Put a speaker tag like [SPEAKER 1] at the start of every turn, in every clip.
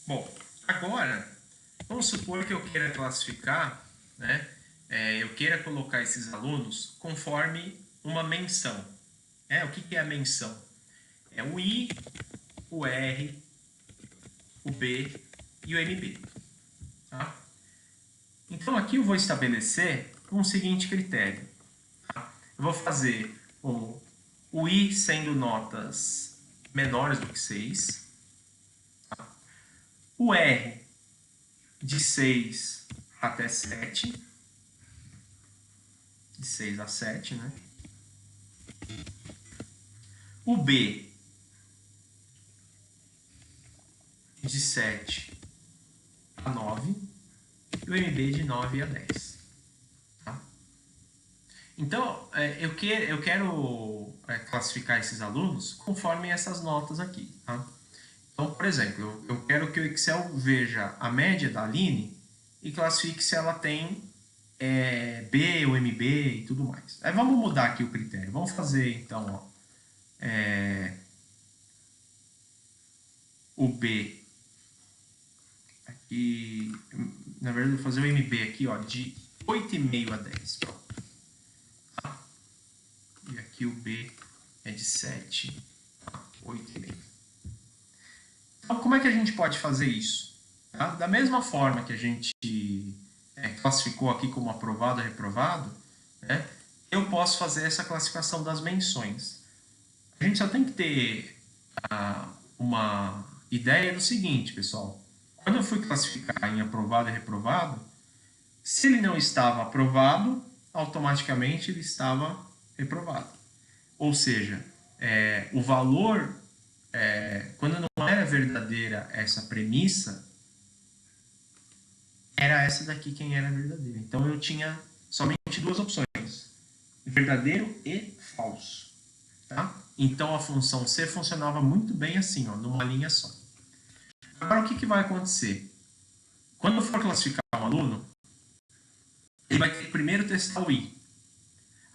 [SPEAKER 1] Bom, agora, vamos supor que eu queira classificar, né? Eu queira colocar esses alunos conforme uma menção. O que é a menção? É o I, o R, o B e o MB. Tá? Então, aqui eu vou estabelecer um seguinte critério. Tá? Eu vou fazer o I sendo notas menores do que 6, tá? O R de 6 até 7, de 6 a 7, né? O B de 7 a 9 e o MB de 9 a 10. Tá? Então, eu quero classificar esses alunos conforme essas notas aqui. Tá? Então, por exemplo, eu quero que o Excel veja a média da Aline e classifique se ela tem B ou MB e tudo mais. Aí vamos mudar aqui o critério. Vamos fazer, então, o B aqui, na verdade, eu vou fazer o MB aqui, ó, de 8,5 a 10. Pronto. Tá? E aqui o B é de 7 a 8,5. Então, como é que a gente pode fazer isso? Tá? Da mesma forma que a gente classificou aqui como aprovado e reprovado, né, eu posso fazer essa classificação das menções. A gente só tem que ter uma ideia do seguinte, pessoal. Quando eu fui classificar em aprovado e reprovado, se ele não estava aprovado, automaticamente ele estava reprovado. Ou seja, o valor, quando não era verdadeira essa premissa, era essa daqui quem era verdadeira. Então eu tinha somente duas opções, verdadeiro e falso. Tá? Então a função C funcionava muito bem assim, ó, numa linha só. Agora o que vai acontecer? Quando eu for classificar um aluno, ele vai ter que primeiro testar o I.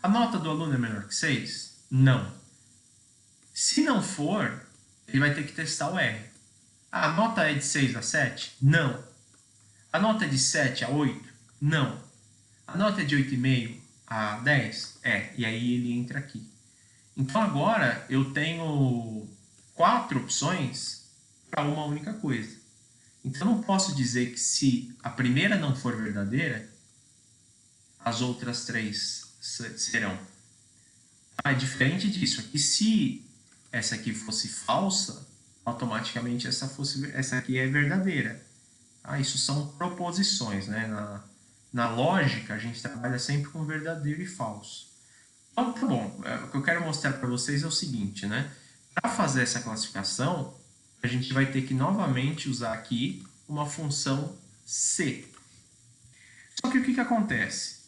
[SPEAKER 1] A nota do aluno é menor que 6? Não. Se não for, ele vai ter que testar o R. A nota é de 6 a 7? Não. A nota é de 7 a 8? Não. A nota é de 8,5 a 10? E aí ele entra aqui. Então agora eu tenho 4 opções para uma única coisa. Então eu não posso dizer que se a primeira não for verdadeira, as outras 3 serão. É diferente disso. Aqui, se essa aqui fosse falsa, automaticamente essa aqui é verdadeira. Isso são proposições, né? Na lógica, a gente trabalha sempre com verdadeiro e falso. Então, tá bom. O que eu quero mostrar para vocês é o seguinte, né? Para fazer essa classificação, a gente vai ter que novamente usar aqui uma função C. Só que o que acontece?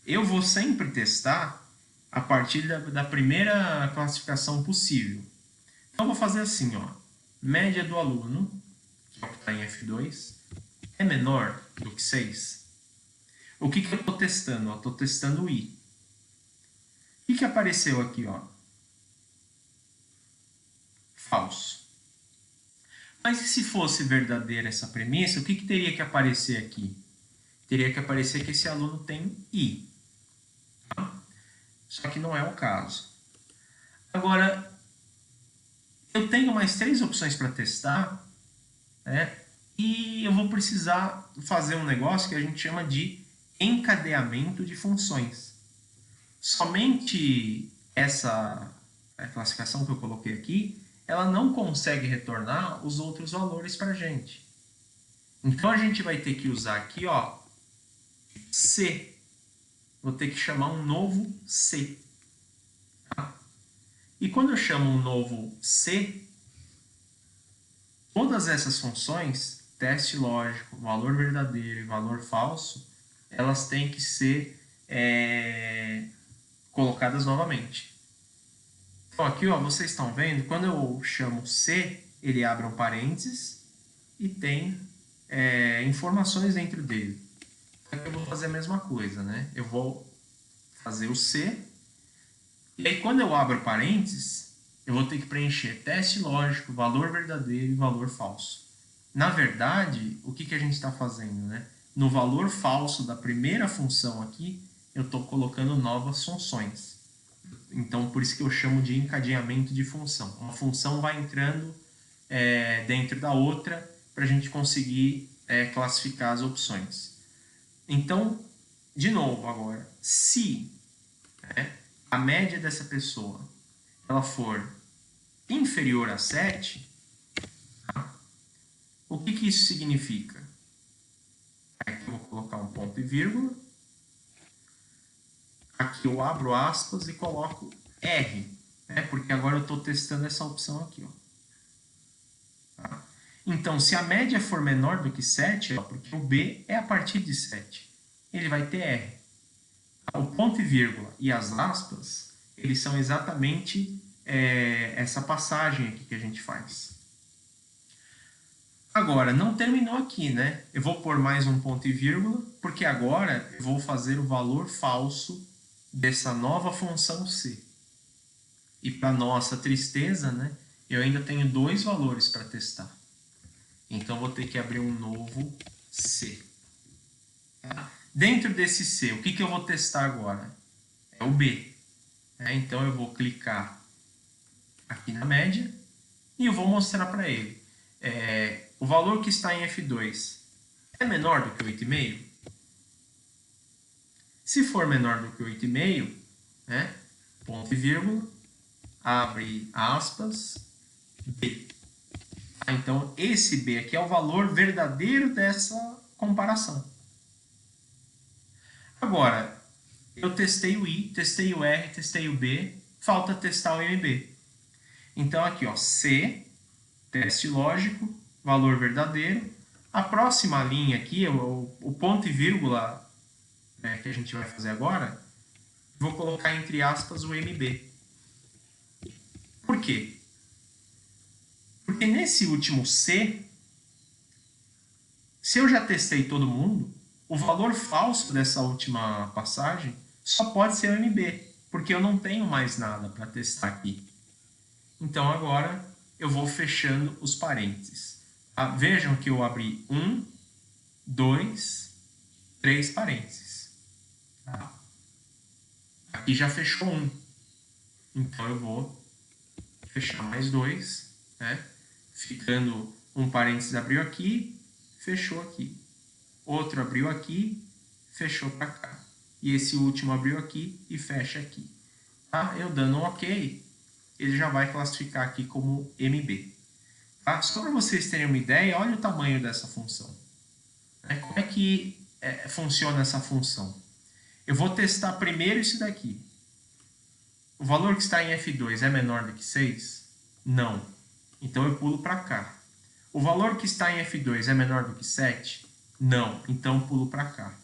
[SPEAKER 1] Eu vou sempre testar a partir da primeira classificação possível. Então, eu vou fazer assim, ó. Média do aluno, que é o que está em F2, é menor do que 6. O que eu estou testando? Eu estou testando o I. O que apareceu aqui, ó? Falso. Mas e se fosse verdadeira essa premissa, o que teria que aparecer aqui? Teria que aparecer que esse aluno tem I. Só que não é o caso. Agora, eu tenho mais 3 opções para testar, né? E eu vou precisar fazer um negócio que a gente chama de encadeamento de funções. Somente essa classificação que eu coloquei aqui, ela não consegue retornar os outros valores para a gente. Então a gente vai ter que usar aqui, ó, C. Vou ter que chamar um novo C. Tá? E quando eu chamo um novo C, todas essas funções, teste lógico, valor verdadeiro e valor falso, elas têm que ser colocadas novamente. Então aqui, ó, vocês estão vendo, quando eu chamo C, ele abre um parênteses e tem informações dentro dele. Aqui eu vou fazer a mesma coisa, né? Eu vou fazer o C, e aí quando eu abro parênteses, eu vou ter que preencher teste lógico, valor verdadeiro e valor falso. na verdade, o que a gente está fazendo, né? No valor falso da primeira função aqui, eu estou colocando novas funções. Então, por isso que eu chamo de encadeamento de função. Uma função vai entrando dentro da outra para a gente conseguir classificar as opções. Então, de novo agora, se a média dessa pessoa ela for inferior a 7, o que isso significa? Aqui eu vou colocar um ponto e vírgula. Aqui eu abro aspas e coloco R, né? Porque agora eu estou testando essa opção aqui. Ó. Tá? Então, se a média for menor do que 7, ó, porque o B é a partir de 7, ele vai ter R. O ponto e vírgula e as aspas, eles são exatamente essa passagem aqui que a gente faz. Agora, não terminou aqui, né? Eu vou pôr mais um ponto e vírgula, porque agora eu vou fazer o valor falso dessa nova função C. E para nossa tristeza, né? Eu ainda tenho dois valores para testar. Então, vou ter que abrir um novo C. Dentro desse C, o que eu vou testar agora? É o B. Então, eu vou clicar aqui na média e eu vou mostrar para ele. O valor que está em F2 é menor do que 8,5? Se for menor do que 8,5, né, ponto e vírgula, abre aspas, B. Então, esse B aqui é o valor verdadeiro dessa comparação. Agora, eu testei o I, testei o R, testei o B, falta testar o MB. Então, aqui, ó, C, teste lógico, valor verdadeiro. A próxima linha aqui, o ponto e vírgula que a gente vai fazer agora, vou colocar entre aspas o MB. Por quê? Porque nesse último C, se eu já testei todo mundo, o valor falso dessa última passagem só pode ser o MB, porque eu não tenho mais nada para testar aqui. Então agora eu vou fechando os parênteses. Vejam que eu abri 1, 2, 3 parênteses. Tá? Aqui já fechou 1. Então eu vou fechar mais 2, né? Ficando um parênteses abriu aqui, fechou aqui. Outro abriu aqui, fechou para cá. E esse último abriu aqui e fecha aqui. Tá? Eu dando um OK, ele já vai classificar aqui como MB. Tá? Só para vocês terem uma ideia, olha o tamanho dessa função. Como é que funciona essa função? Eu vou testar primeiro isso daqui. O valor que está em F2 é menor do que 6? Não. Então eu pulo para cá. O valor que está em F2 é menor do que 7? Não. Então eu pulo para cá.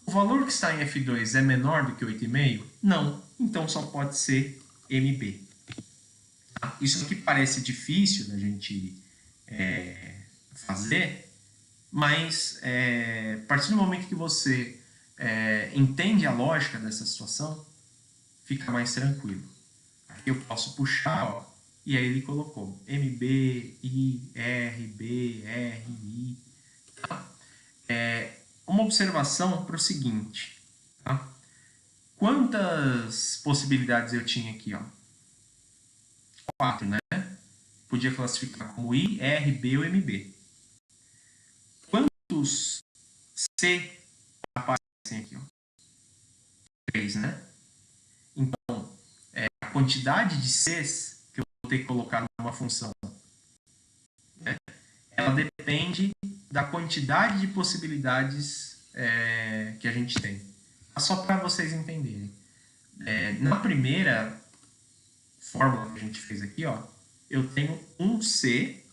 [SPEAKER 1] O valor que está em F2 é menor do que 8,5? Não. Então só pode ser MB. Isso aqui parece difícil da gente fazer, mas a partir do momento que você entende a lógica dessa situação, fica mais tranquilo. Aqui eu posso puxar, ó, e aí ele colocou MB, I, R, B, R, I. Tá? Uma observação para o seguinte. Tá? Quantas possibilidades eu tinha aqui? Ó? 4, né? Podia classificar como I, R, B ou MB. Quantos C aparecem aqui? Ó? 3, né? Então, a quantidade de Cs que eu vou ter que colocar numa função, né, ela depende da quantidade de possibilidades que a gente tem. Só para vocês entenderem. Na primeira fórmula que a gente fez aqui, ó, eu tenho um C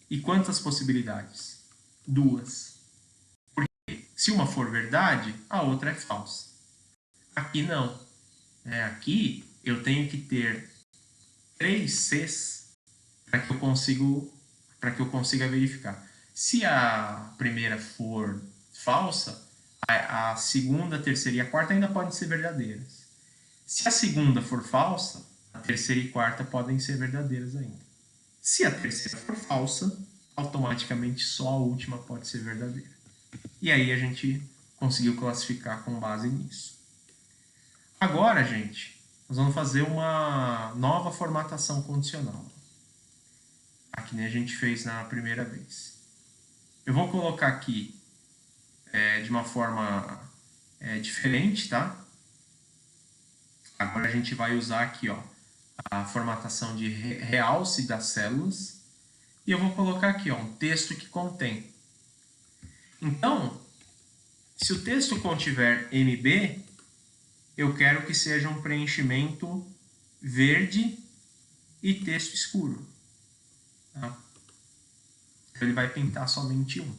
[SPEAKER 1] e quantas possibilidades? 2. Porque se uma for verdade, a outra é falsa. Aqui não. Aqui eu tenho que ter 3 Cs para que eu consiga verificar. Se a primeira for falsa, a segunda, a terceira e a quarta ainda podem ser verdadeiras. Se a segunda for falsa, a terceira e quarta podem ser verdadeiras ainda. Se a terceira for falsa, automaticamente só a última pode ser verdadeira. E aí a gente conseguiu classificar com base nisso. Agora, gente, nós vamos fazer uma nova formatação condicional. Que nem a gente fez na primeira vez. Eu vou colocar aqui de uma forma diferente, tá? Agora a gente vai usar aqui, ó, a formatação de realce das células. E eu vou colocar aqui, ó, um texto que contém. Então, se o texto contiver MB, eu quero que seja um preenchimento verde e texto escuro. Tá? Então, ele vai pintar somente um.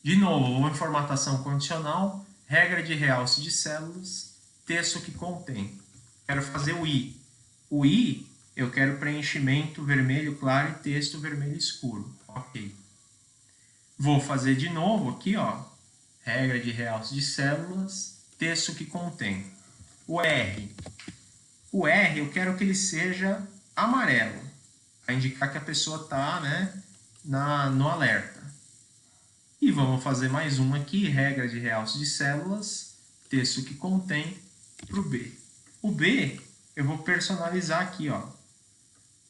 [SPEAKER 1] De novo, uma formatação condicional, regra de realce de células, texto que contém. Quero fazer o I. O I, eu quero preenchimento vermelho claro e texto vermelho escuro. Ok. Vou fazer de novo aqui, ó, regra de realce de células, texto que contém. O R. O R, eu quero que ele seja amarelo, para indicar que a pessoa está, né, no alerta. E vamos fazer mais um aqui, regra de realce de células, texto que contém, para o B. O B, eu vou personalizar aqui, ó.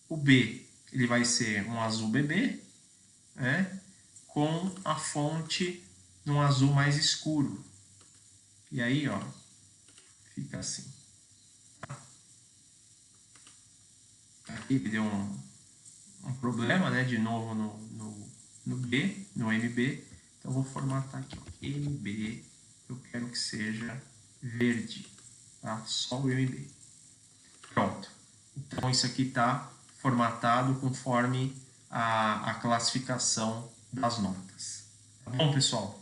[SPEAKER 1] O B, ele vai ser um azul bebê, né, com a fonte num azul mais escuro. E aí, ó, fica assim. Aqui deu um problema, né, de novo no B, no MB. Então, eu vou formatar aqui, ó, MB, eu quero que seja verde, tá? Só o MB. Pronto. Então, isso aqui está formatado conforme a classificação das notas. Tá bom, pessoal?